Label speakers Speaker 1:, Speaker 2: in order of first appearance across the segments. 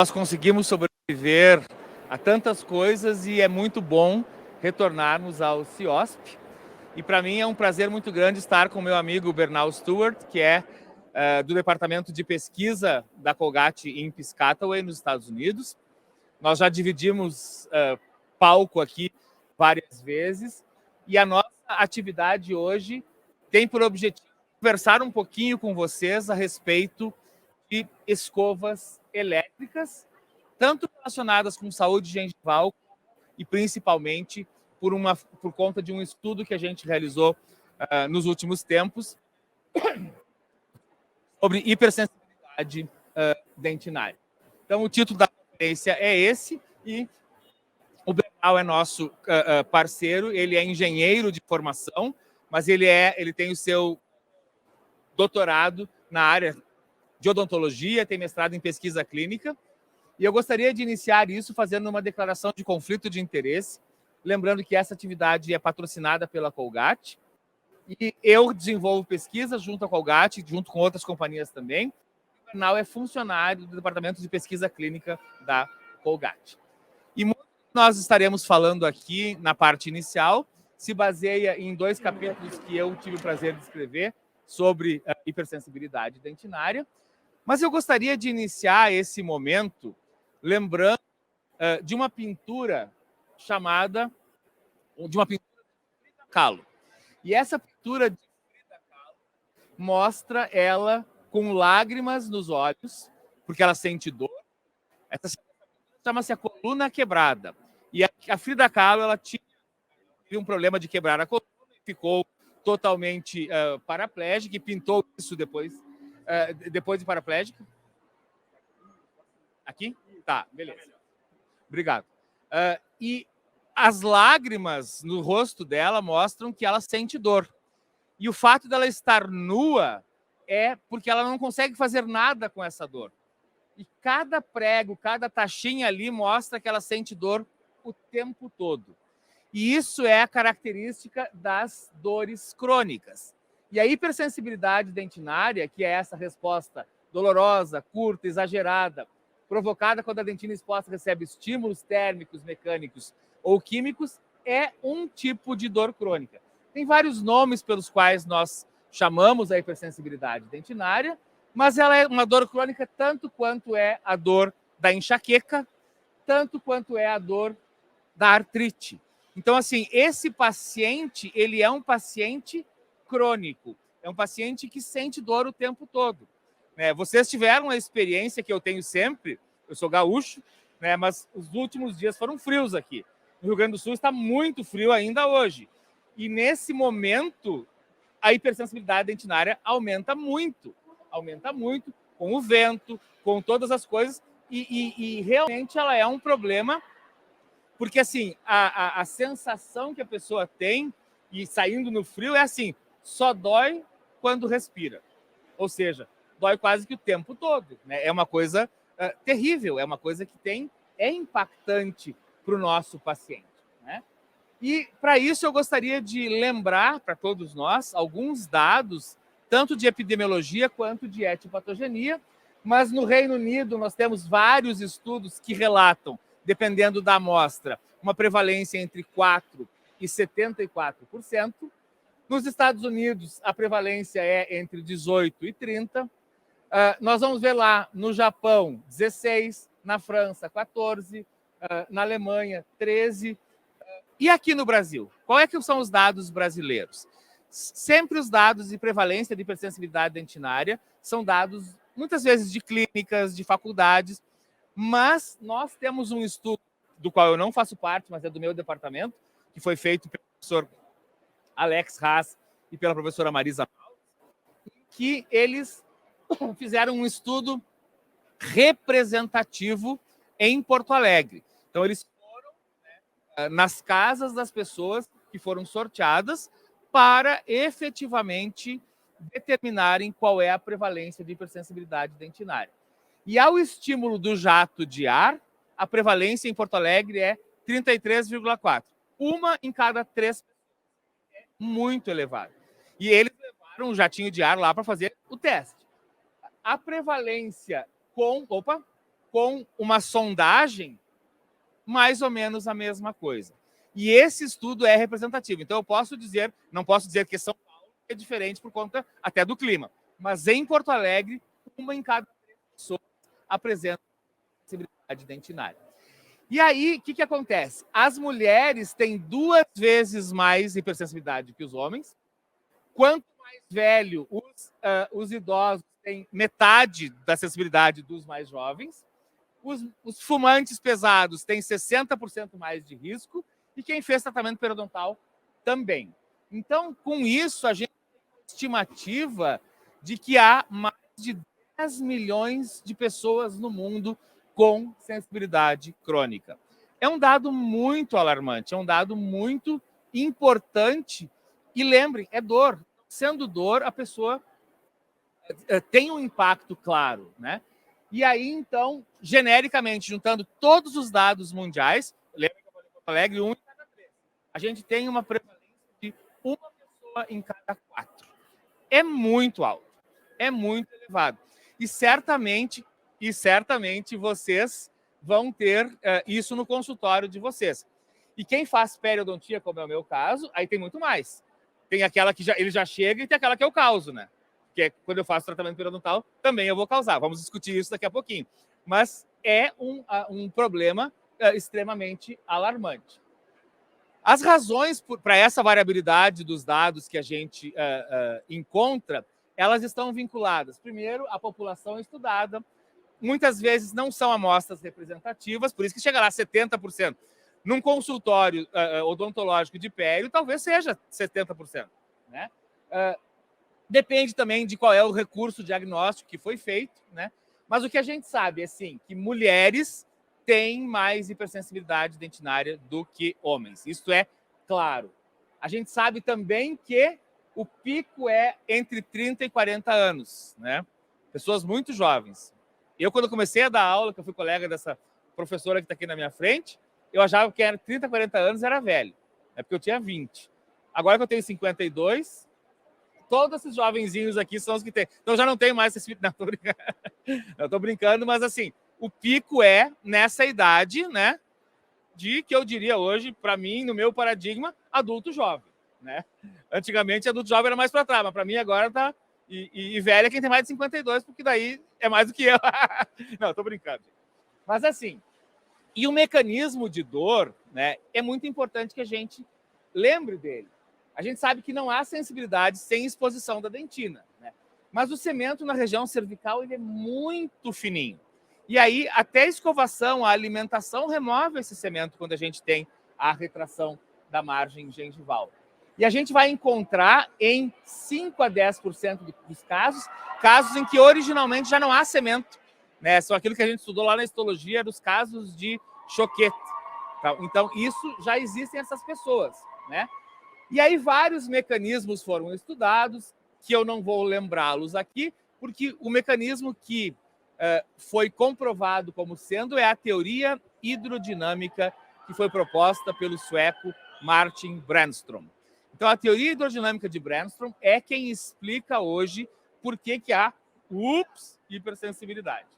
Speaker 1: Nós conseguimos sobreviver a tantas coisas e é muito bom retornarmos ao CIOSP. E para mim é um prazer muito grande estar com meu amigo Bernal Stewart, que é do Departamento de Pesquisa da Colgate em Piscataway, nos Estados Unidos. Nós já dividimos palco aqui várias vezes e a nossa atividade hoje tem por objetivo conversar um pouquinho com vocês a respeito de escovas elétricas, tanto relacionadas com saúde gengival e principalmente por conta de um estudo que a gente realizou nos últimos tempos sobre hipersensibilidade dentinária. Então, o título da conferência é esse e o Bernal é nosso parceiro, ele é engenheiro de formação, mas ele tem o seu doutorado na área de odontologia, tem mestrado em pesquisa clínica, e eu gostaria de iniciar isso fazendo uma declaração de conflito de interesse, lembrando que essa atividade é patrocinada pela Colgate, e eu desenvolvo pesquisa junto à Colgate, junto com outras companhias também. O Bernal é funcionário do Departamento de Pesquisa Clínica da Colgate. E muito que nós estaremos falando aqui na parte inicial se baseia em 2 capítulos que eu tive o prazer de escrever sobre a hipersensibilidade dentinária. Mas eu gostaria de iniciar esse momento lembrando de uma pintura de Frida Kahlo. E essa pintura de Frida Kahlo mostra ela com lágrimas nos olhos, porque ela sente dor. Essa chama-se A Coluna Quebrada. E a Frida Kahlo ela tinha um problema de quebrar a coluna, ficou totalmente paraplégica e pintou isso depois de paraplégica. Aqui? Tá, beleza. Obrigado. E as lágrimas no rosto dela mostram que ela sente dor. E o fato dela estar nua é porque ela não consegue fazer nada com essa dor. E cada prego, cada taxinha ali mostra que ela sente dor o tempo todo. E isso é a característica das dores crônicas. E a hipersensibilidade dentinária, que é essa resposta dolorosa, curta, exagerada, provocada quando a dentina exposta recebe estímulos térmicos, mecânicos ou químicos, é um tipo de dor crônica. Tem vários nomes pelos quais nós chamamos a hipersensibilidade dentinária, mas ela é uma dor crônica tanto quanto é a dor da enxaqueca, tanto quanto é a dor da artrite. Então, assim, esse paciente, ele é um paciente crônico, é um paciente que sente dor o tempo todo. Vocês tiveram a experiência que eu tenho sempre, eu sou gaúcho, mas os últimos dias foram frios aqui. No Rio Grande do Sul está muito frio ainda hoje. E nesse momento, a hipersensibilidade dentinária aumenta muito com o vento, com todas as coisas, e realmente ela é um problema, porque assim, a sensação que a pessoa tem, e saindo no frio, é assim, só dói quando respira. Ou seja, dói quase que o tempo todo. É uma coisa terrível, é uma coisa que é impactante para o nosso paciente. E para isso eu gostaria de lembrar para todos nós alguns dados, tanto de epidemiologia quanto de etipatogenia, mas no Reino Unido nós temos vários estudos que relatam, dependendo da amostra, uma prevalência entre 4% e 74%. Nos Estados Unidos, a prevalência é entre 18% e 30%. Nós vamos ver lá no Japão, 16%, na França, 14%, na Alemanha, 13%. E aqui no Brasil? Qual é que são os dados brasileiros? Sempre os dados de prevalência de hipersensibilidade dentinária são dados, muitas vezes, de clínicas, de faculdades, mas nós temos um estudo do qual eu não faço parte, mas é do meu departamento, que foi feito pelo professor Alex Haas e pela professora Marisa Maltz, que eles fizeram um estudo representativo em Porto Alegre. Então, eles foram nas casas das pessoas que foram sorteadas para efetivamente determinarem qual é a prevalência de hipersensibilidade dentinária. E ao estímulo do jato de ar, a prevalência em Porto Alegre é 33,4. Uma em cada 3 pessoas. É muito elevado. E eles levaram um jatinho de ar lá para fazer o teste. A prevalência com... Opa! com uma sondagem, mais ou menos a mesma coisa. E esse estudo é representativo. Então, não posso dizer que São Paulo é diferente por conta até do clima, mas em Porto Alegre, 1 em cada 3 pessoas apresenta sensibilidade dentinária. E aí, o que acontece? As mulheres têm 2 vezes mais hipersensibilidade que os homens. Quanto mais velho, os idosos têm metade da sensibilidade dos mais jovens. Os fumantes pesados têm 60% mais de risco e quem fez tratamento periodontal também. Então, com isso, a gente tem uma estimativa de que há mais de 10 milhões de pessoas no mundo com sensibilidade crônica. É um dado muito alarmante, é um dado muito importante. E lembrem, é dor. Sendo dor, a pessoa tem um impacto claro, né? E aí, então, genericamente, juntando todos os dados mundiais, lembra que eu falei em Porto Alegre, 1 em cada 3. A gente tem uma prevalência de 1 pessoa em cada 4. É muito alto, é muito elevado. E certamente vocês vão ter isso no consultório de vocês. E quem faz periodontia, como é o meu caso, aí tem muito mais. Tem aquela que ele já chega e tem aquela que eu causo, né? Que é quando eu faço tratamento periodontal, também eu vou causar. Vamos discutir isso daqui a pouquinho. Mas é um problema extremamente alarmante. As razões para essa variabilidade dos dados que a gente encontra, elas estão vinculadas, primeiro, à população estudada. Muitas vezes não são amostras representativas, por isso que chega lá 70%. Num consultório odontológico de pério, talvez seja 70%. Né? Depende também de qual é o recurso diagnóstico que foi feito, né? Mas o que a gente sabe é, sim, que mulheres têm mais hipersensibilidade dentinária do que homens. Isso é claro. A gente sabe também que o pico é entre 30 e 40 anos, né? Pessoas muito jovens. Eu, quando comecei a dar aula, que eu fui colega dessa professora que está aqui na minha frente, eu achava que era 30, 40 anos era velho. É porque eu tinha 20. Agora que eu tenho 52, todos esses jovenzinhos aqui são os que têm. Então já não tenho mais esse... Não, tô brincando. Eu tô brincando, mas assim, o pico é nessa idade, né? De que eu diria hoje, para mim, no meu paradigma, adulto jovem, né? Antigamente, adulto jovem era mais para trás, mas para mim agora tá... E velho é quem tem mais de 52, porque daí é mais do que eu. Não, tô brincando. Mas assim, e o mecanismo de dor, né, é muito importante que a gente lembre dele. A gente sabe que não há sensibilidade sem exposição da dentina, né? Mas o cemento na região cervical ele é muito fininho. E aí, até a escovação, a alimentação remove esse cemento quando a gente tem a retração da margem gengival. E a gente vai encontrar em 5 a 10% dos casos em que originalmente já não há cemento, né? São aquilo que a gente estudou lá na histologia dos casos de choquete. Então, isso já existem essas pessoas, né? E aí vários mecanismos foram estudados, que eu não vou lembrá-los aqui, porque o mecanismo que foi comprovado como sendo é a teoria hidrodinâmica que foi proposta pelo sueco Martin Brandström. Então, a teoria hidrodinâmica de Brandström é quem explica hoje por que há hipersensibilidade.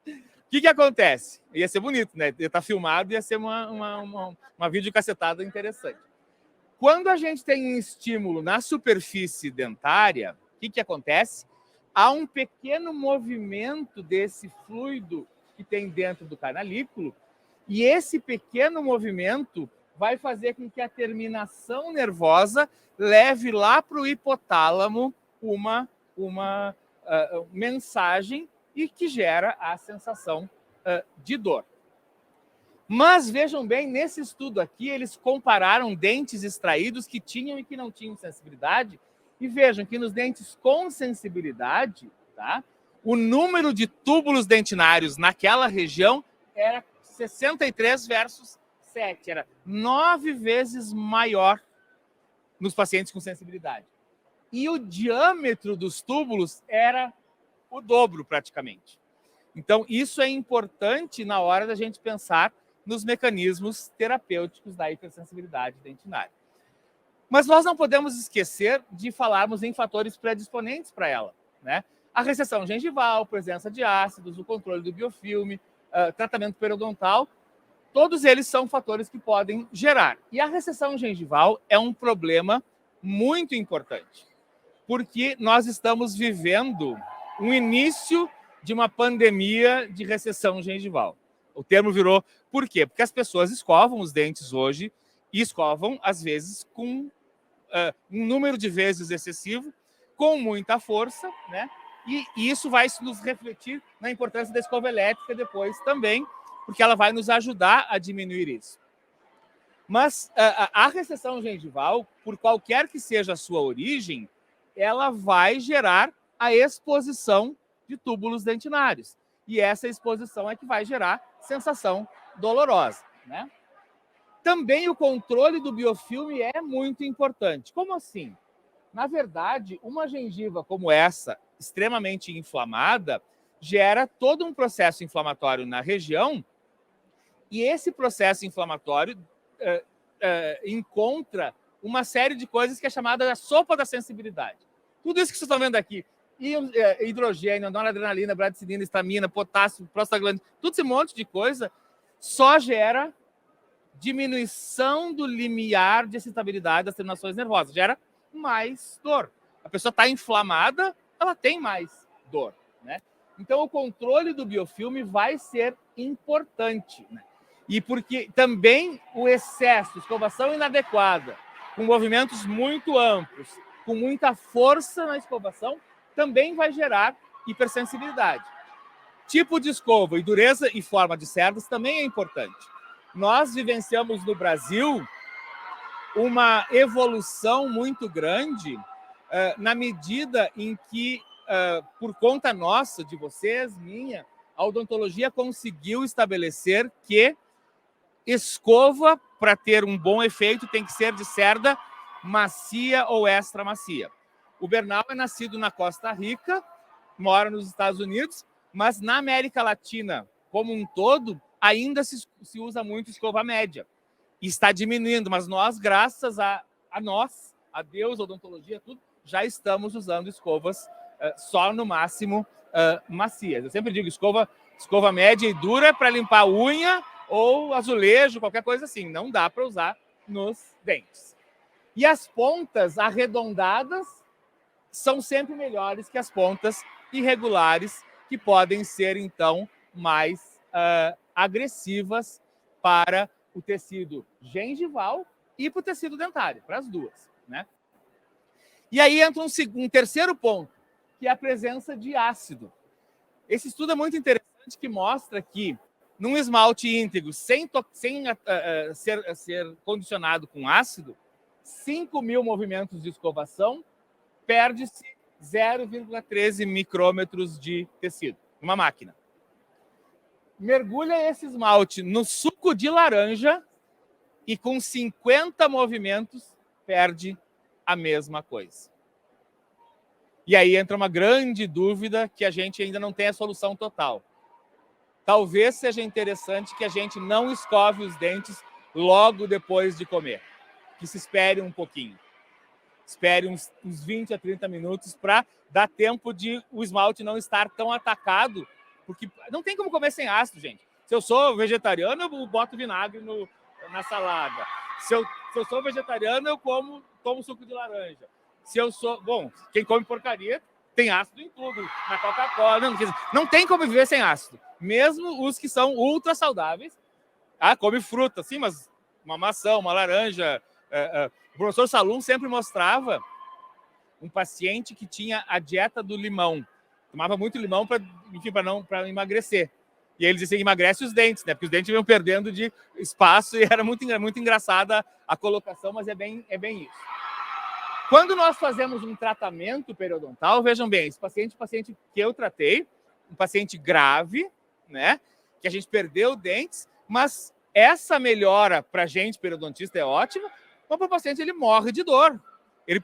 Speaker 1: O que acontece? Ia ser bonito, né? Ia estar filmado, ia ser uma videocacetada interessante. Quando a gente tem um estímulo na superfície dentária, o que acontece? Há um pequeno movimento desse fluido que tem dentro do canalículo, e esse pequeno movimento vai fazer com que a terminação nervosa leve lá para o hipotálamo uma mensagem e que gera a sensação de dor. Mas vejam bem, nesse estudo aqui, eles compararam dentes extraídos que tinham e que não tinham sensibilidade, e vejam que nos dentes com sensibilidade, tá, o número de túbulos dentinários naquela região era 63 versus 7, era 9 vezes maior nos pacientes com sensibilidade. E o diâmetro dos túbulos era o dobro, praticamente. Então, isso é importante na hora da gente pensar nos mecanismos terapêuticos da hipersensibilidade dentinária. Mas nós não podemos esquecer de falarmos em fatores predisponentes para ela, né? A recessão gengival, presença de ácidos, o controle do biofilme, tratamento periodontal, todos eles são fatores que podem gerar. E a recessão gengival é um problema muito importante, porque nós estamos vivendo um início de uma pandemia de recessão gengival. O termo virou... Por quê? Porque as pessoas escovam os dentes hoje e escovam, às vezes, com um número de vezes excessivo, com muita força, né? E isso vai nos refletir na importância da escova elétrica depois também, porque ela vai nos ajudar a diminuir isso. Mas a recessão gengival, por qualquer que seja a sua origem, ela vai gerar a exposição de túbulos dentinários. E essa exposição é que vai gerar sensação dolorosa, né? Também o controle do biofilme é muito importante. Como assim? Na verdade, uma gengiva como essa, extremamente inflamada, gera todo um processo inflamatório na região, e esse processo inflamatório encontra uma série de coisas que é chamada da sopa da sensibilidade. Tudo isso que vocês estão vendo aqui, hidrogênio, noradrenalina, bradicinina, histamina, potássio, prostaglandina, todo esse monte de coisa só gera diminuição do limiar de excitabilidade das terminações nervosas, gera mais dor. A pessoa está inflamada, ela tem mais dor, né? Então, o controle do biofilme vai ser importante, né? E porque também o excesso, escovação inadequada, com movimentos muito amplos, com muita força na escovação, também vai gerar hipersensibilidade. Tipo de escova e dureza e forma de cerdas também é importante. Nós vivenciamos no Brasil uma evolução muito grande na medida em que, por conta nossa, de vocês, minha, a odontologia conseguiu estabelecer que escova, para ter um bom efeito, tem que ser de cerda macia ou extra macia. O Bernal é nascido na Costa Rica, mora nos Estados Unidos, mas na América Latina, como um todo, ainda se usa muito escova média. E está diminuindo, mas nós, graças a nós, a Deus, a odontologia, tudo, já estamos usando escovas só no máximo macias. Eu sempre digo escova média e dura para limpar unha ou azulejo, qualquer coisa assim. Não dá para usar nos dentes. E as pontas arredondadas são sempre melhores que as pontas irregulares, que podem ser, então, mais agressivas para o tecido gengival e para o tecido dentário, para as duas, né? E aí entra um terceiro ponto, que é a presença de ácido. Esse estudo é muito interessante, que mostra que num esmalte íntegro, sem ser condicionado com ácido, 5.000 movimentos de escovação, perde-se 0,13 micrômetros de tecido, numa máquina. Mergulha esse esmalte no suco de laranja e com 50 movimentos perde a mesma coisa. E aí entra uma grande dúvida que a gente ainda não tem a solução total. Talvez seja interessante que a gente não escove os dentes logo depois de comer, que se espere um pouquinho. Espere uns 20 a 30 minutos para dar tempo de o esmalte não estar tão atacado, porque não tem como comer sem ácido, gente. Se eu sou vegetariano, eu boto vinagre na salada. Se eu sou vegetariano, eu tomo suco de laranja. Se eu sou... Bom, quem come porcaria tem ácido em tudo. Na Coca-Cola. Não tem como viver sem ácido. Mesmo os que são ultra saudáveis. Come fruta, sim, mas uma maçã, uma laranja. O professor Salum sempre mostrava um paciente que tinha a dieta do limão. Tomava muito limão para emagrecer. E eles diziam que emagrece os dentes, né? Porque os dentes iam perdendo de espaço e era muito engraçada a colocação, mas é bem isso. Quando nós fazemos um tratamento periodontal, vejam bem, esse paciente que eu tratei, um paciente grave, né? Que a gente perdeu dentes, mas essa melhora para a gente, periodontista, é ótima, mas para o paciente ele morre de dor. Ele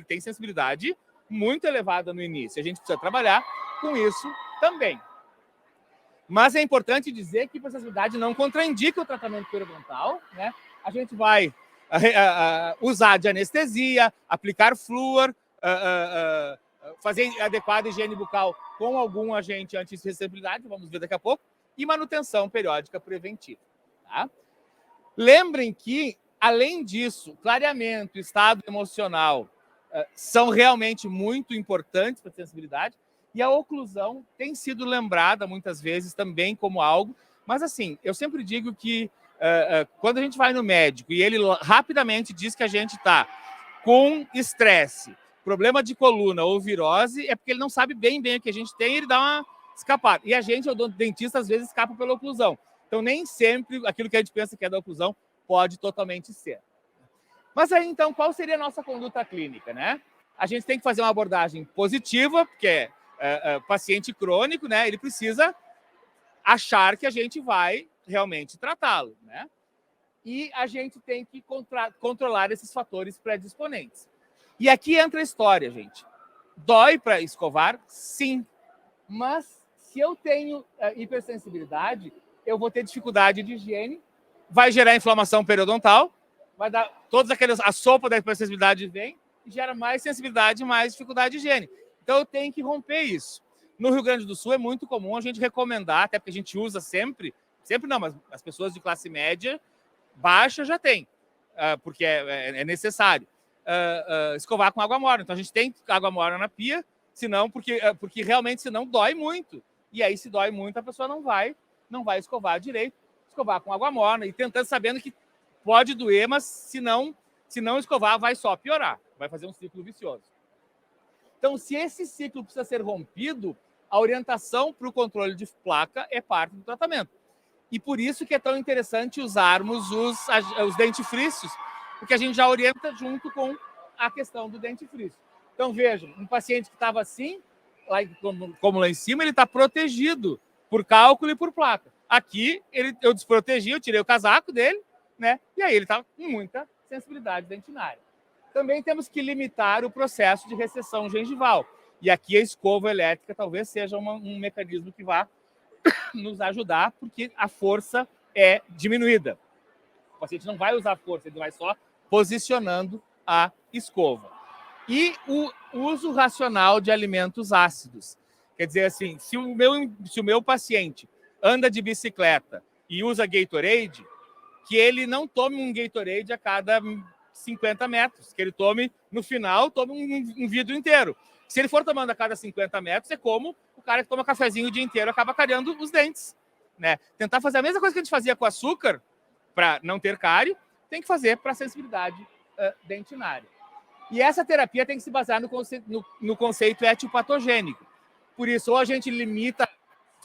Speaker 1: tem sensibilidade muito elevada no início. A gente precisa trabalhar com isso também. Mas é importante dizer que a hipersensibilidade não contraindica o tratamento periodontal, né? A gente vai usar de anestesia, aplicar flúor, fazer adequada higiene bucal com algum agente anti-irritabilidade, vamos ver daqui a pouco, e manutenção periódica preventiva. Tá? Lembrem que, além disso, clareamento, estado emocional são realmente muito importantes para a sensibilidade, e a oclusão tem sido lembrada muitas vezes também como algo, mas assim, eu sempre digo que quando a gente vai no médico e ele rapidamente diz que a gente está com estresse, problema de coluna ou virose, é porque ele não sabe bem o que a gente tem e ele dá uma escapada. E a gente, o dentista, às vezes escapa pela oclusão. Então, nem sempre aquilo que a gente pensa que é da oclusão pode totalmente ser. Mas aí, então, qual seria a nossa conduta clínica, né? A gente tem que fazer uma abordagem positiva, porque paciente crônico, né? Ele precisa achar que a gente vai realmente tratá-lo, né? E a gente tem que controlar esses fatores predisponentes. E aqui entra a história, gente. Dói para escovar? Sim. Mas se eu tenho hipersensibilidade, eu vou ter dificuldade de higiene, vai gerar inflamação periodontal, vai dar todas aquelas... A sopa da hipersensibilidade vem e gera mais sensibilidade, mais dificuldade de higiene. Então eu tenho que romper isso. No Rio Grande do Sul é muito comum a gente recomendar, até porque a gente usa sempre não, mas as pessoas de classe média baixa já tem, porque é necessário. Escovar com água morna. Então a gente tem água morna na pia, senão, porque realmente senão dói muito. E aí, se dói muito, a pessoa não vai escovar direito, escovar com água morna e tentando, sabendo que pode doer, mas se não escovar, vai só piorar, vai fazer um ciclo vicioso. Então, se esse ciclo precisa ser rompido, a orientação para o controle de placa é parte do tratamento. E por isso que é tão interessante usarmos os dentifrícios, porque a gente já orienta junto com a questão do dentifrício. Então, vejam, um paciente que estava assim, como lá em cima, ele está protegido por cálculo e por placa. Aqui, eu desprotegi, eu tirei o casaco dele, né? E aí ele está com muita sensibilidade dentinária. Também temos que limitar o processo de recessão gengival. E aqui a escova elétrica talvez seja um mecanismo que vá nos ajudar, porque a força é diminuída. O paciente não vai usar força, ele vai só posicionando a escova. E o uso racional de alimentos ácidos. Quer dizer assim, se o meu paciente anda de bicicleta e usa Gatorade, que ele não tome um Gatorade a cada 50 metros, que ele tome, no final, um vidro inteiro. Se ele for tomando a cada 50 metros, é como o cara que toma cafezinho o dia inteiro acaba cariando os dentes. Né? Tentar fazer a mesma coisa que a gente fazia com açúcar, para não ter cárie, tem que fazer para a sensibilidade dentinária. E essa terapia tem que se basear no conceito etiopatogênico. Por isso, ou a gente limita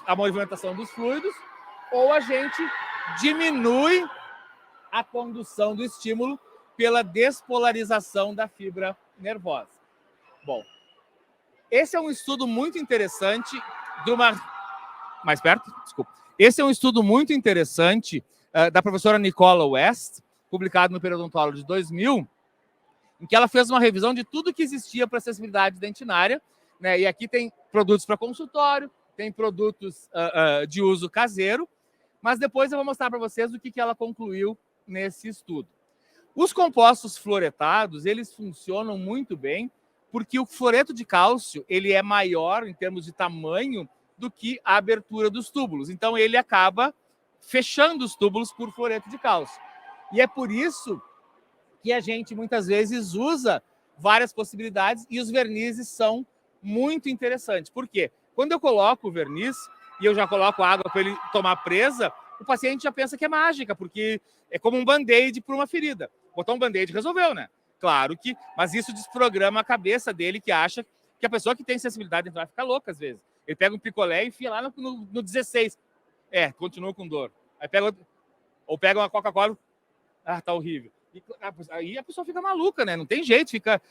Speaker 1: a movimentação dos fluidos, ou a gente diminui a condução do estímulo pela despolarização da fibra nervosa. Bom, esse é um estudo muito interessante Mais perto? Desculpa. Esse é um estudo muito interessante da professora Nicola West, publicado no Periodontology de 2000, em que ela fez uma revisão de tudo que existia para acessibilidade dentinária, né? E aqui tem produtos para consultório, tem produtos de uso caseiro, mas depois eu vou mostrar para vocês o que ela concluiu nesse estudo. Os compostos fluoretados, eles funcionam muito bem, porque o fluoreto de cálcio ele é maior em termos de tamanho do que a abertura dos túbulos. Então, ele acaba fechando os túbulos por fluoreto de cálcio. E é por isso que a gente, muitas vezes, usa várias possibilidades e os vernizes são muito interessantes. Por quê? Quando eu coloco o verniz e eu já coloco água para ele tomar presa, o paciente já pensa que é mágica, porque é como um band-aid para uma ferida. Botar um band-aid resolveu, né? Claro que... Mas isso desprograma a cabeça dele, que acha que a pessoa que tem sensibilidade vai ficar louca, às vezes. Ele pega um picolé e enfia lá no 16. Continua com dor. Aí pega uma Coca-Cola. Tá horrível. Aí a pessoa fica maluca, né? Não tem jeito, fica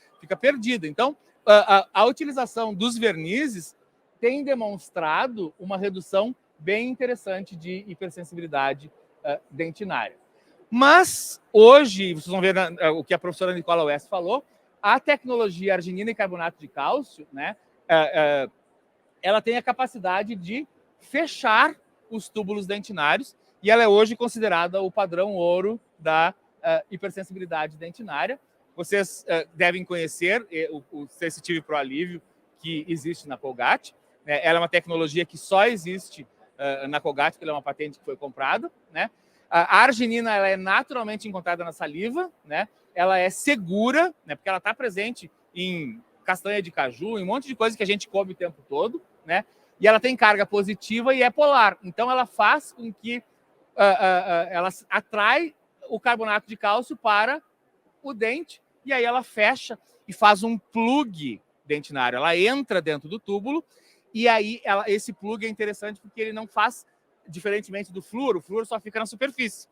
Speaker 1: perdida. Então, a utilização dos vernizes tem demonstrado uma redução bem interessante de hipersensibilidade dentinária. Mas, hoje, vocês vão ver o que a professora Nicola West falou, a tecnologia arginina e carbonato de cálcio, né? Ela tem a capacidade de fechar os túbulos dentinários e ela é hoje considerada o padrão ouro da hipersensibilidade dentinária. Vocês devem conhecer o Sensitive Pro Alívio, que existe na Colgate. Né? Ela é uma tecnologia que só existe na Colgate, que ela é uma patente que foi comprada. Né? A arginina ela é naturalmente encontrada na saliva, né? Ela é segura, né? Porque ela está presente em castanha de caju, em um monte de coisa que a gente come o tempo todo, né? E ela tem carga positiva e é polar. Então, ela faz com que ela atrai o carbonato de cálcio para o dente e aí ela fecha e faz um plug dentinário. Ela entra dentro do túbulo e aí esse plug é interessante porque ele não faz, diferentemente do flúor, o flúor só fica na superfície,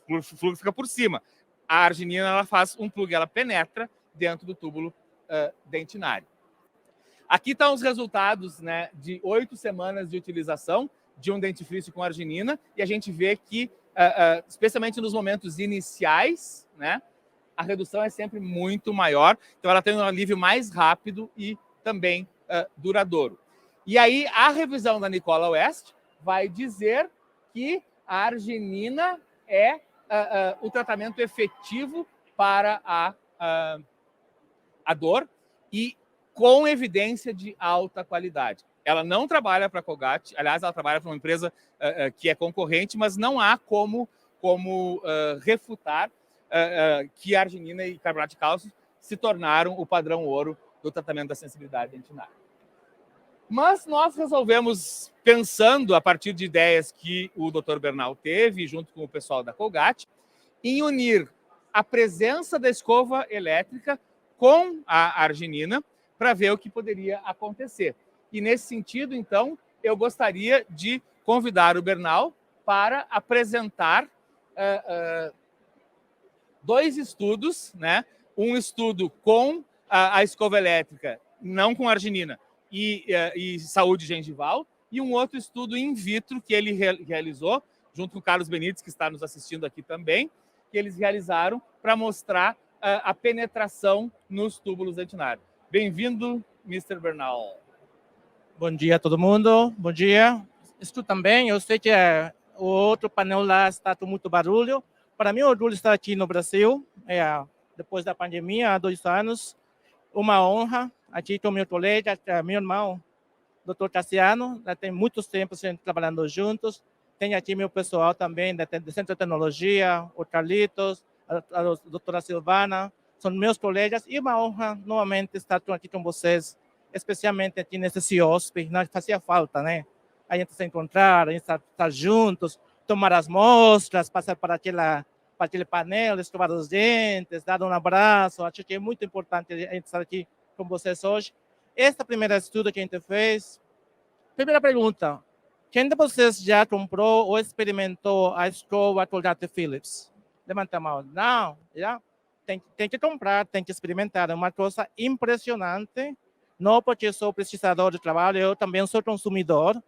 Speaker 1: o flúor fica por cima. A arginina ela faz um plug, ela penetra dentro do túbulo dentinário. Aqui estão os resultados, né, de 8 semanas de utilização de um dentifrício com arginina e a gente vê que, especialmente nos momentos iniciais, né, a redução é sempre muito maior, então ela tem um alívio mais rápido e também duradouro. E aí a revisão da Nicola West vai dizer que a arginina é o tratamento efetivo para a dor e com evidência de alta qualidade. Ela não trabalha para a Colgate, aliás, ela trabalha para uma empresa que é concorrente, mas não há como refutar que a arginina e carbonato de cálcio se tornaram o padrão ouro do tratamento da sensibilidade dentinária. Mas nós resolvemos, pensando a partir de ideias que o Dr. Bernal teve, junto com o pessoal da Colgate, em unir a presença da escova elétrica com a arginina para ver o que poderia acontecer. E nesse sentido, então, eu gostaria de convidar o Bernal para apresentar dois estudos, né? Um estudo com a escova elétrica, não com arginina, e saúde gengival, e um outro estudo in vitro que ele realizou, junto com o Carlos Benites, que está nos assistindo aqui também, que eles realizaram para mostrar a penetração nos túbulos dentinários. Bem-vindo, Mr. Bernal.
Speaker 2: Bom dia a todo mundo, bom dia. Estou também, eu sei que o outro painel lá está com muito barulho. Para mim, o orgulho estar aqui no Brasil, depois da pandemia, há 2 anos. Uma honra, aqui com meu colega, meu irmão, Dr. Cassiano, já tem muitos tempos trabalhando juntos. Tem aqui meu pessoal também, do Centro de Tecnologia, o Carlitos, a doutora Silvana, são meus colegas, e uma honra, novamente, estar aqui com vocês, especialmente aqui nesse CIOSP, não fazia falta, né? A gente se encontrar, a gente estar juntos, tomar as mostras, passar para aquele painel, escovar os dentes, dar um abraço. Acho que é muito importante a gente estar aqui com vocês hoje. Esta primeira estudo que a gente fez, primeira pergunta, quem de vocês já comprou ou experimentou a escova Colgate Philips? Levanta a mão. Não, já? Tem que comprar, tem que experimentar. É uma coisa impressionante. Não porque eu sou pesquisador de trabalho, eu também sou consumidor,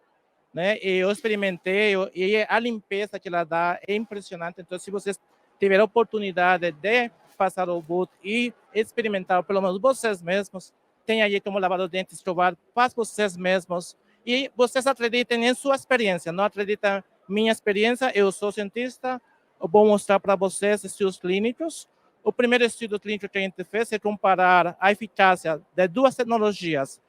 Speaker 2: né? E eu experimentei, e a limpeza que ela dá é impressionante. Então, se vocês tiverem a oportunidade de passar o boot e experimentar, pelo menos vocês mesmos, tem aí como lavar os dentes, escovar, faz vocês mesmos. E vocês acreditem em sua experiência, não acreditam em minha experiência. Eu sou cientista, eu vou mostrar para vocês estudos clínicos. O primeiro estudo clínico que a gente fez é comparar a eficácia de 2 tecnologias,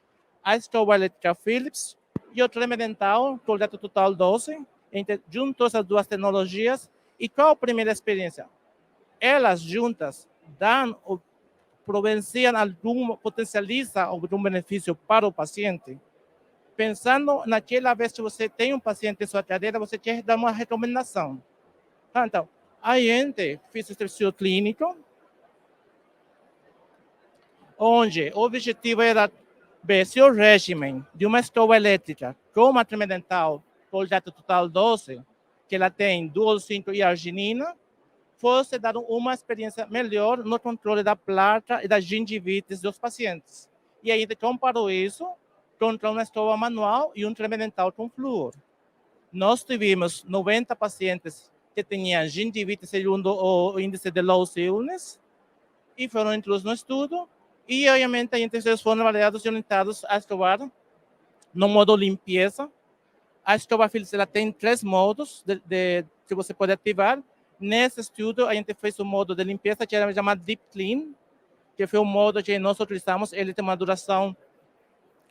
Speaker 2: a escova elétrica Philips e o creme dental, Colgate Total 12. A gente juntou essas 2 tecnologias. E qual a primeira experiência? Elas juntas potencializam algum benefício para o paciente. Pensando naquela vez que você tem um paciente em sua cadeira, você quer dar uma recomendação. Então, a gente fez esse estudo clínico, onde o objetivo era ver se o regime de uma escova elétrica com uma creme dental Colgate Total 12, que ela tem dual 5 e arginina, fosse dar uma experiência melhor no controle da placa e da gengivite dos pacientes. E a gente comparou isso contra uma escova manual e um creme dental com flúor. Nós tivemos 90 pacientes que tinham gengivite segundo o índice de Lowe's Illness e foram incluídos no estudo. E, obviamente, eles foram avaliados e orientados a escovar no modo limpeza. A escova Philips ela tem 3 modos que você pode ativar. Nesse estudo, a gente fez o modo de limpeza que era chamado Deep Clean, que foi o modo que nós utilizamos. Ele tem uma duração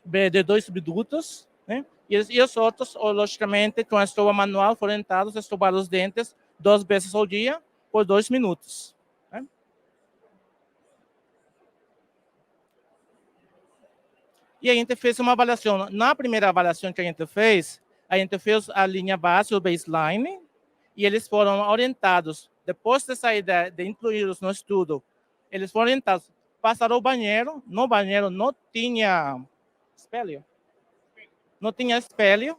Speaker 2: de 2 minutos, né? E os outros, logicamente, com a escova manual, foram orientados a escovar os dentes 2 vezes ao dia por 2 minutos. Né? E a gente fez uma avaliação. Na primeira avaliação que a gente fez a linha base, o baseline, e eles foram orientados, depois de sair de incluí-los no estudo, eles foram orientados a passar ao banheiro. No banheiro não tinha espelho. Não tinha espelho.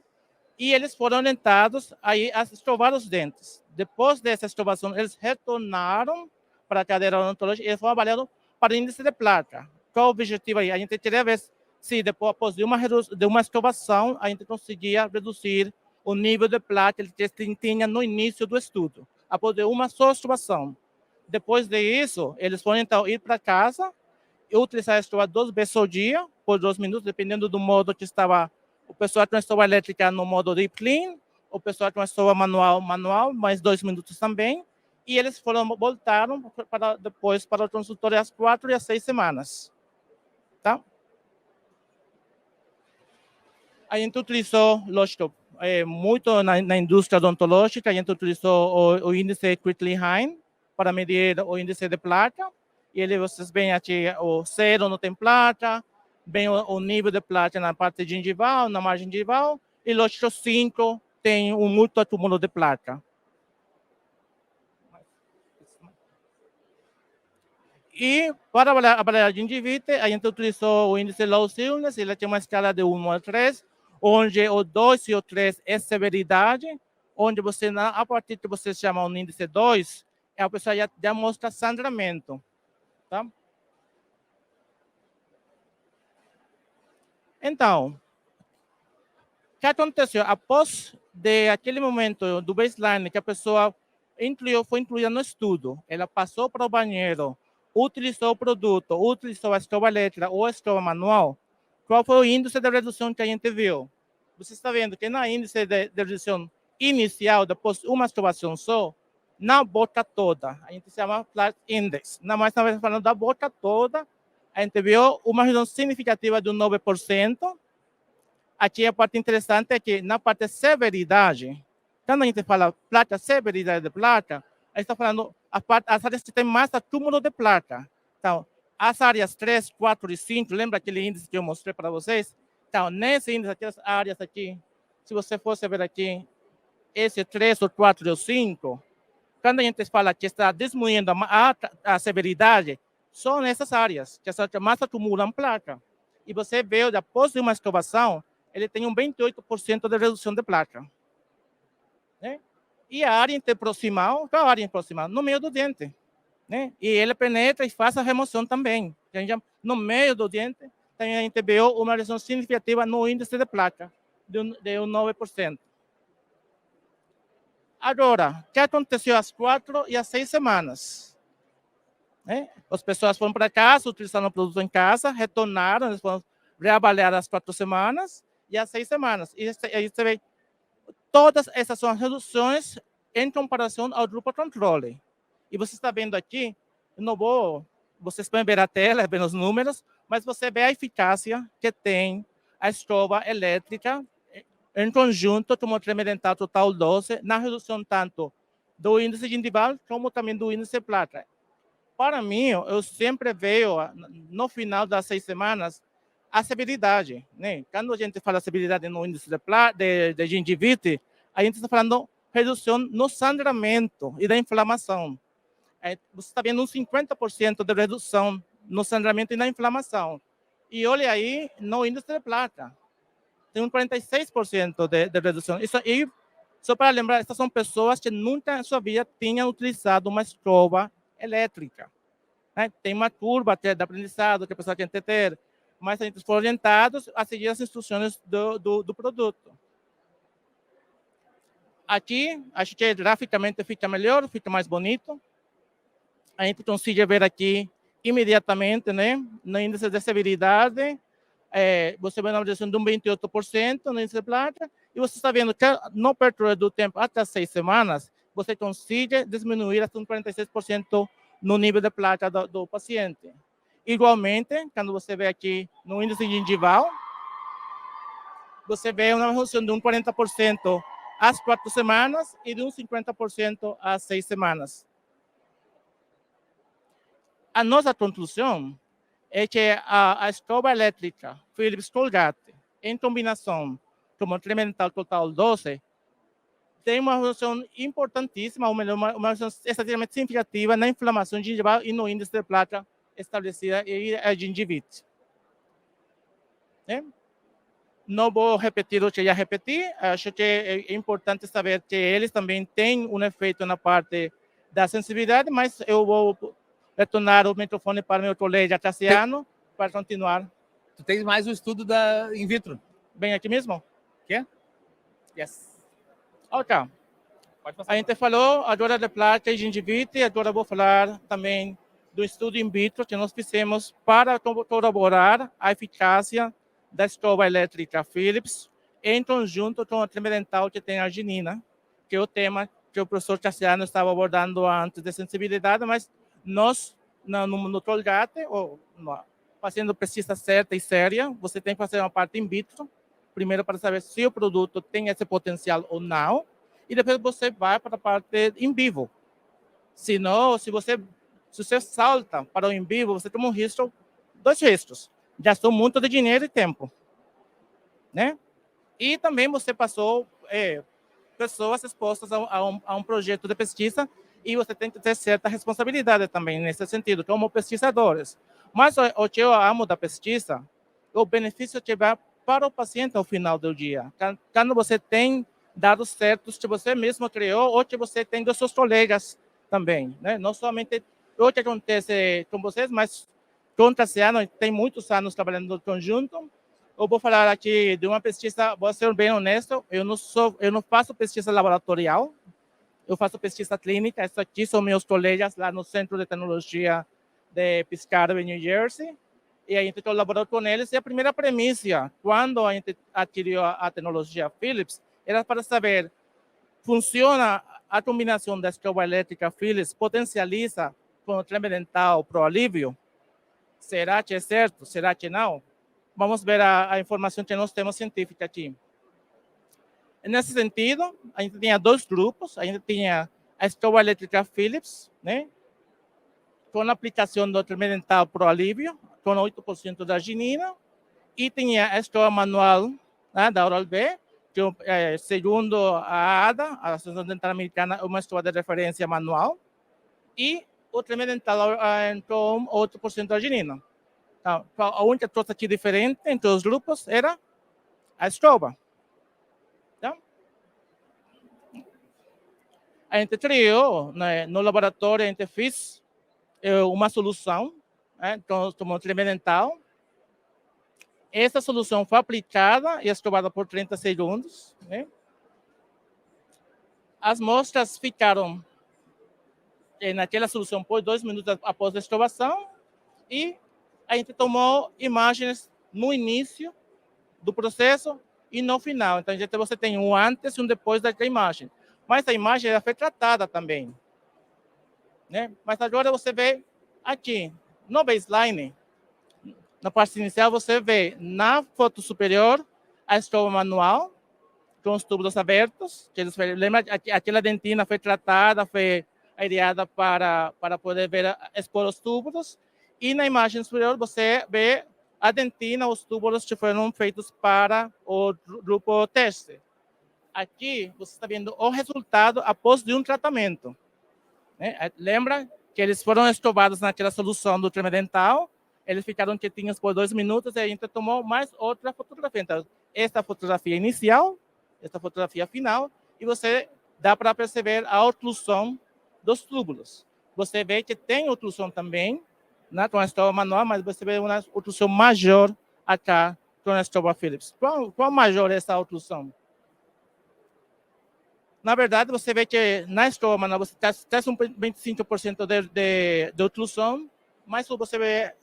Speaker 2: E eles foram orientados a escovar os dentes. Depois dessa escovação, eles retornaram para a cadeira odontológica e eles foram avaliados para o índice de placa. Qual o objetivo aí? A gente queria ver se depois de uma escovação, a gente conseguia reduzir o nível de placa que eles tinham no início do estudo, após de uma só escovação. Depois disso, eles foram então ir para casa e utilizar a escova 2 vezes ao dia, por 2 minutos, dependendo do modo que estava. O pessoal com a escova elétrica no modo deep clean, o pessoal com a escova manual, mais 2 minutos também. E eles voltaram depois para o consultório às 4 e às 6 semanas. Tá? A gente utilizou, lógico, muito na indústria odontológica, a gente utilizou o índice Quickly-Hine para medir o índice de placa. E vocês veem aqui, o 0 não tem placa, bem o nível de placa na parte gengival, na margem gengival, e lógico 5 tem um múltiplo acúmulo de placa. E para avaliar a gengivite, a gente utilizou o índice Low Illness, ele tem uma escala de 1 a 3, onde o 2 e o 3 é severidade, onde você, a partir que você chama o índice 2, a pessoa já mostra sangramento. Tá? Então, o que aconteceu? Após aquele momento do baseline que a pessoa foi incluída no estudo, ela passou para o banheiro, utilizou o produto, utilizou a escova elétrica ou a escova manual, qual foi o índice de redução que a gente viu? Você está vendo que na índice de redução inicial, depois de uma escovação só, na boca toda, a gente chama Flat Index, mas na vez falando da boca toda, a gente viu uma redução significativa de 9%. Aqui a parte interessante é que na parte de severidade, quando a gente fala placa, severidade de placa, a gente está falando as áreas que têm mais acúmulo de placa. Então, as áreas 3, 4 e 5, lembra aquele índice que eu mostrei para vocês? Então, nesse índice, aquelas áreas aqui, se você fosse ver aqui, esse 3, o 4 e o 5, quando a gente fala que está diminuindo a severidade, são nessas áreas que mais acumulam placa. E você vê, depois de uma escovação, ele tem um 28% de redução de placa. Né? E a área interproximal, qual a área interproximal? No meio do dente. Né? E ele penetra e faz a remoção também. No meio do dente, também a gente viu uma redução significativa no índice de placa, de 9%. Agora, o que aconteceu às 4 e às 6 semanas? Né? As pessoas foram para casa, utilizaram o produto em casa, retornaram, eles foram reavaliar às 4 semanas e às 6 semanas. E aí você vê, todas essas são as reduções em comparação ao grupo controle. E você está vendo aqui, não vou, vocês podem ver a tela, ver os números, mas você vê a eficácia que tem a escova elétrica em conjunto com o creme dental total 12, na redução tanto do índice gengival como também do índice de placa. Para mim, eu sempre vejo, no final das 6 semanas, a severidade. Né? Quando a gente fala severidade no índice de gengivite, a gente está falando redução no sangramento e da inflamação. Você está vendo um 50% de redução no sangramento e na inflamação. E olha aí no índice de placa. Tem um 46% de redução. Isso aí, só para lembrar, essas são pessoas que nunca em sua vida tinham utilizado uma escova elétrica. Né? Tem uma curva de aprendizado que a pessoa tem que ter, mas a gente foi orientados a seguir as instruções do produto. Aqui, acho que graficamente fica melhor, fica mais bonito. A gente consegue ver aqui imediatamente, né, no índice de severidade, você vê uma redução de um 28% no índice de placa, e você está vendo que no percurso do tempo, até 6 semanas, você consegue diminuir até um 46% no nível de placa do paciente. Igualmente, quando você vê aqui no índice gengival, você vê uma redução de 40% às 4 semanas e de 50% às 6 semanas. A nossa conclusão é que a escova elétrica Philips Colgate, em combinação com o Tremental Total 12, tem uma redução importantíssima, uma redução extremamente significativa na inflamação gengival e no índice de placa estabelecida e a gengivite. Não vou repetir o que já repeti, acho que é importante saber que eles também têm um efeito na parte da sensibilidade, mas eu vou retornar o microfone para meu colega Cassiano para continuar.
Speaker 1: Tu tens mais o estudo da in vitro?
Speaker 2: Bem aqui mesmo?
Speaker 1: Quer? Yes.
Speaker 2: Ok. A gente falou agora de placa e gengivite, agora vou falar também do estudo in vitro que nós fizemos para corroborar a eficácia da escova elétrica Philips em conjunto com o Tremental que tem arginina, que é o tema que o professor Cassiano estava abordando antes de sensibilidade, mas nós, no Colgate, fazendo pesquisa certa e séria, você tem que fazer uma parte in vitro, primeiro para saber se o produto tem esse potencial ou não, e depois você vai para a parte in vivo. Se você salta para o in vivo, você toma dois riscos. Gastou muito de dinheiro e tempo, né? E também você passou pessoas expostas a um projeto de pesquisa e você tem que ter certa responsabilidade também nesse sentido, como pesquisadores. Mas o que eu amo da pesquisa, o benefício que vai para o paciente ao final do dia. Quando você tem dados certos que você mesmo criou ou que você tem dos seus colegas também, né? Não somente o que acontece com vocês, mas com o Cassiano, tem muitos anos trabalhando no conjunto. Eu vou falar aqui de uma pesquisa, vou ser bem honesto, eu não faço pesquisa laboratorial, eu faço pesquisa clínica. Esses aqui são meus colegas lá no Centro de Tecnologia de Piscataway, New Jersey, e a gente colaborou com eles. E a primeira premissa, quando a gente adquiriu a tecnologia Philips, era para saber, funciona a combinação da escova elétrica Philips, potencializa com o Tremental para o alívio? Será que é certo? Será que não? Vamos ver a informação que nós temos científica aqui. Nesse sentido, a gente tinha dois grupos. A gente tinha a escova elétrica Philips, né, com a aplicação do Tremental para o alívio, com 8% de arginina, e tinha a escova manual, né, da Oral-B, que, segundo a ADA, a Associação Dental Americana, é uma escova de referência manual, e o Tremental com 8% de arginina. Então, a única coisa aqui diferente entre os grupos era a escova. Então, a gente criou, né, no laboratório, a gente fez uma solução, né, como o Tremental. Essa solução foi aplicada e escovada por 30 segundos. Né? As amostras ficaram naquela solução por 2 minutos após a escovação e a gente tomou imagens no início do processo e no final. Então, você tem um antes e um depois da imagem. Mas a imagem já foi tratada também. Né? Mas agora você vê aqui, no baseline, na parte inicial, você vê na foto superior a escova manual, com os tubos abertos. Lembra que aquela dentina foi tratada, foi aireada para poder expor os túbulos. E na imagem superior você vê a dentina, os túbulos que foram feitos para o grupo teste. Aqui você está vendo o resultado após de um tratamento. Né? Lembra que eles foram escovados naquela solução do Tremental, eles ficaram quietinhos por 2 minutos e a gente tomou mais outra fotografia. Então, esta fotografia inicial, esta fotografia final, e você dá para perceber a oclusão dos túbulos. Você vê que tem oclusão também, né, com a escova manual, mas você vê uma oclusão maior acá com a escova Philips. Qual maior é essa oclusão? Na verdade, você vê que na escova manual você tem um 25% de oclusão, mas você vê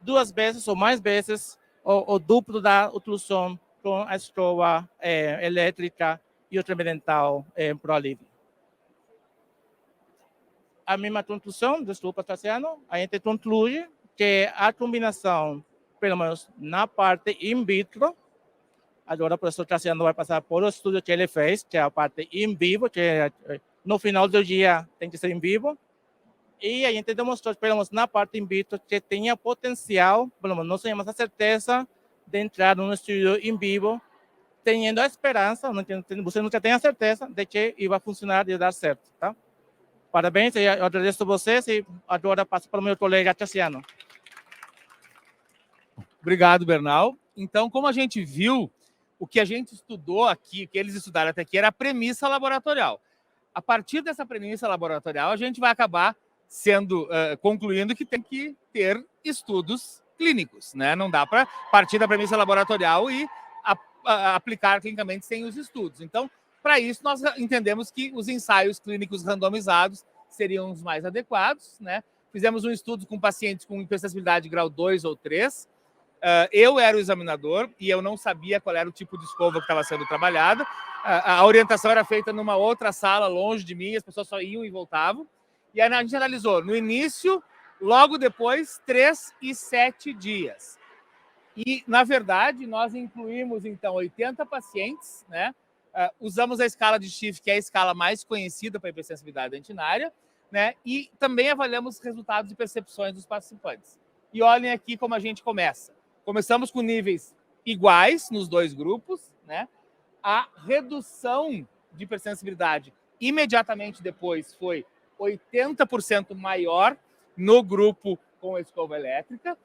Speaker 2: 2 vezes ou mais vezes o duplo da oclusão com a escova elétrica e o Tremental para o alívio. A mesma conclusão, desculpa, Cassiano, a gente conclui que a combinação, pelo menos na parte in vitro, Agora o professor Tassiano vai passar por o estudo que ele fez, que é a parte em vivo, que no final do dia tem que ser em vivo. E a gente demonstrou, esperamos, na parte in vitro, que tinha potencial, pelo menos nós tínhamos a certeza de entrar num estudo em vivo, tendo a esperança, você nunca tem a certeza de que ia funcionar e dar certo, tá? Parabéns, eu agradeço a vocês e agora passo para o meu colega Tassiano.
Speaker 1: Obrigado, Bernal. Então, como a gente viu, o que a gente estudou aqui, o que eles estudaram até aqui, era a premissa laboratorial. A partir dessa premissa laboratorial, a gente vai acabar concluindo que tem que ter estudos clínicos, né? Não dá para partir da premissa laboratorial e aplicar clinicamente sem os estudos. Então, para isso, nós entendemos que os ensaios clínicos randomizados seriam os mais adequados, né? Fizemos um estudo com pacientes com hipersensibilidade grau 2 ou 3. Eu era o examinador e eu não sabia qual era o tipo de escova que estava sendo trabalhada. A orientação era feita numa outra sala, longe de mim, as pessoas só iam e voltavam. E aí a gente analisou no início, logo depois, 3 e 7 dias. E, na verdade, nós incluímos, então, 80 pacientes, né? Usamos a escala de Schiff, que é a escala mais conhecida para a hipersensibilidade dentinária, né? E também avaliamos resultados de percepções dos participantes. E olhem aqui como a gente começa. Começamos com níveis iguais nos dois grupos, né? A redução de hipersensibilidade imediatamente depois foi 80% maior no grupo com a escova elétrica.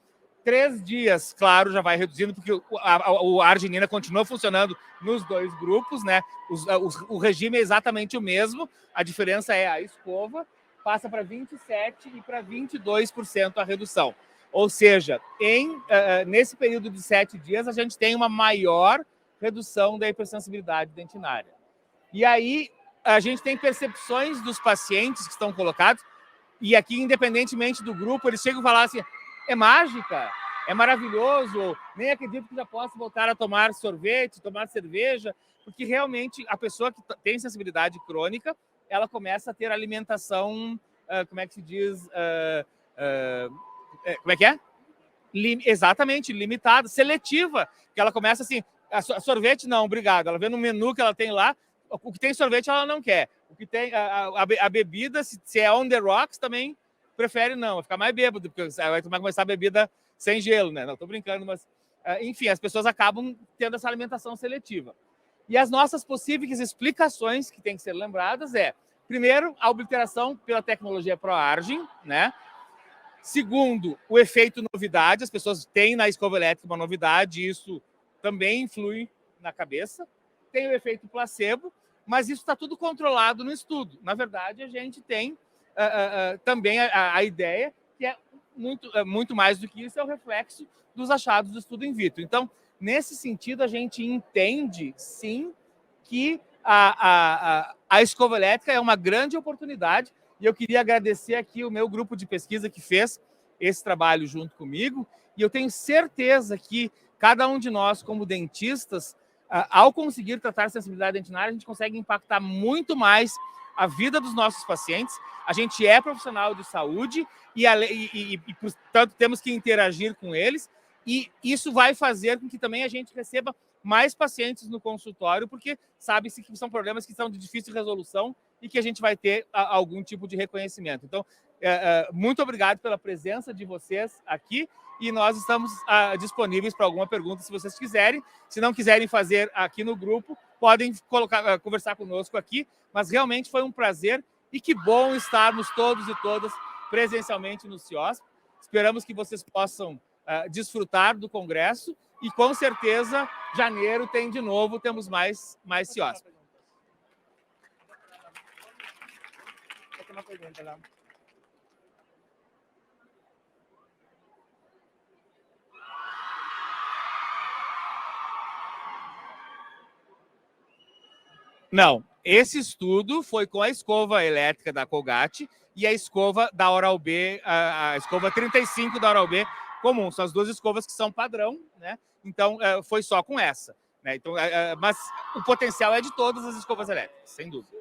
Speaker 1: 3 dias, claro, já vai reduzindo, porque a arginina continua funcionando nos dois grupos, né? O regime é exatamente o mesmo, a diferença é a escova, passa para 27% e para 22% a redução. Ou seja, nesse período de 7 dias, a gente tem uma maior redução da hipersensibilidade dentinária. E aí, a gente tem percepções dos pacientes que estão colocados, e aqui, independentemente do grupo, eles chegam a falar assim, é mágica, é maravilhoso, nem acredito que já possa voltar a tomar sorvete, tomar cerveja, porque realmente a pessoa que tem sensibilidade crônica, ela começa a ter alimentação, como é que se diz, como é que é? Exatamente, limitada, seletiva, que ela começa assim, sorvete não, obrigado, ela vê no menu que ela tem lá, o que tem sorvete ela não quer, o que tem a bebida, se é on the rocks também prefere não, vai ficar mais bêbado, porque vai começar a bebida sem gelo, né? Não, tô brincando, mas enfim, as pessoas acabam tendo essa alimentação seletiva. E as nossas possíveis explicações que têm que ser lembradas primeiro, a obliteração pela tecnologia ProArgin, né? Segundo, o efeito novidade, as pessoas têm na escova elétrica uma novidade, e isso também influi na cabeça. Tem o efeito placebo, mas isso está tudo controlado no estudo. Na verdade, a gente tem também a ideia que é muito mais do que isso, é o reflexo dos achados do estudo in vitro. Então, nesse sentido, a gente entende, sim, que a escova elétrica é uma grande oportunidade, e eu queria agradecer aqui o meu grupo de pesquisa que fez esse trabalho junto comigo, e eu tenho certeza que cada um de nós, como dentistas, ao conseguir tratar a sensibilidade dentinária, a gente consegue impactar muito mais a vida dos nossos pacientes. A gente é profissional de saúde e portanto, temos que interagir com eles, e isso vai fazer com que também a gente receba mais pacientes no consultório, porque sabe-se que são problemas que são de difícil resolução e que a gente vai ter algum tipo de reconhecimento. Então, muito obrigado pela presença de vocês aqui, e nós estamos disponíveis para alguma pergunta, se vocês quiserem. Se não quiserem fazer aqui no grupo, podem conversar conosco aqui, mas realmente foi um prazer, e que bom estarmos todos e todas presencialmente no CIOSP. Esperamos que vocês possam desfrutar do congresso, e com certeza, janeiro temos mais CIOSP.
Speaker 2: Uma pergunta lá.
Speaker 1: Não, esse estudo foi com a escova elétrica da Colgate e a escova da Oral-B, a escova 35 da Oral-B comum. São as duas escovas que são padrão, né? Então, foi só com essa, né? Então, mas o potencial é de todas as escovas elétricas, sem dúvida.